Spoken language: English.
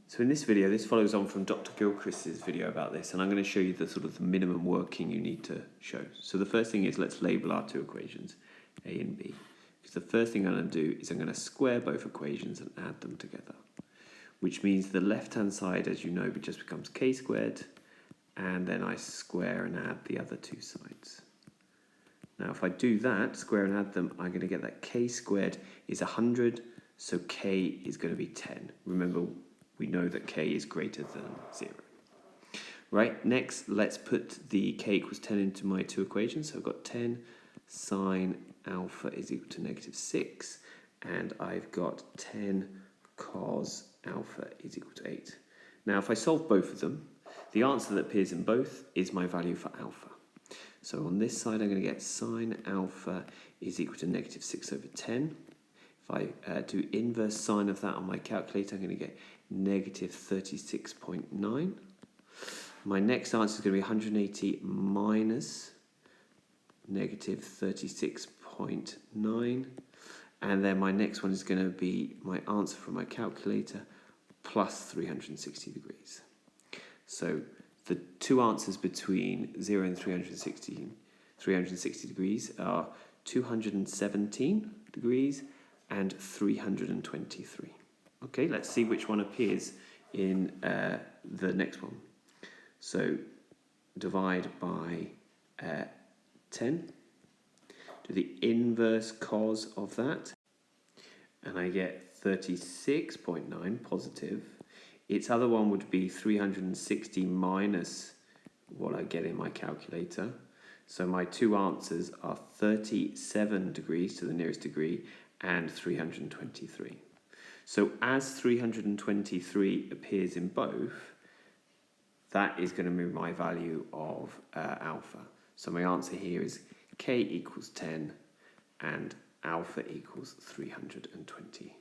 So in this video, this follows on from Dr. Gilchrist's video about this, and I'm going to show you the sort of the minimum working you need to show. So the first thing is, let's label our two equations, A and B. Because the first thing I'm going to do is I'm going to square both equations and add them together, which means the left-hand side, as you know, just becomes k squared, and then I square and add the other two sides. Now, if I do that, square and add them, I'm going to get that k squared is 100, so k is going to be 10. Remember, we know that k is greater than 0. Right, next, let's put the k equals 10 into my two equations. So I've got 10 sine alpha is equal to negative 6, and I've got 10 cos alpha is equal to 8. Now, if I solve both of them, the answer that appears in both is my value for alpha. So on this side, I'm going to get sine alpha is equal to negative 6 over 10. If I do inverse sine of that on my calculator, I'm going to get negative 36.9. My next answer is going to be 180 minus negative 36.9. And then my next one is going to be my answer from my calculator plus 360 degrees. So the two answers between 0 and 360 degrees are 217 degrees and 323. Okay, let's see which one appears in the next one. So divide by 10, do the inverse cos of that, and I get 36.9 positive. Its other one would be 360 minus what I get in my calculator. So my two answers are 37 degrees to the nearest degree and 323. So as 323 appears in both, that is going to be my value of alpha. So my answer here is k equals 10 and alpha equals 323.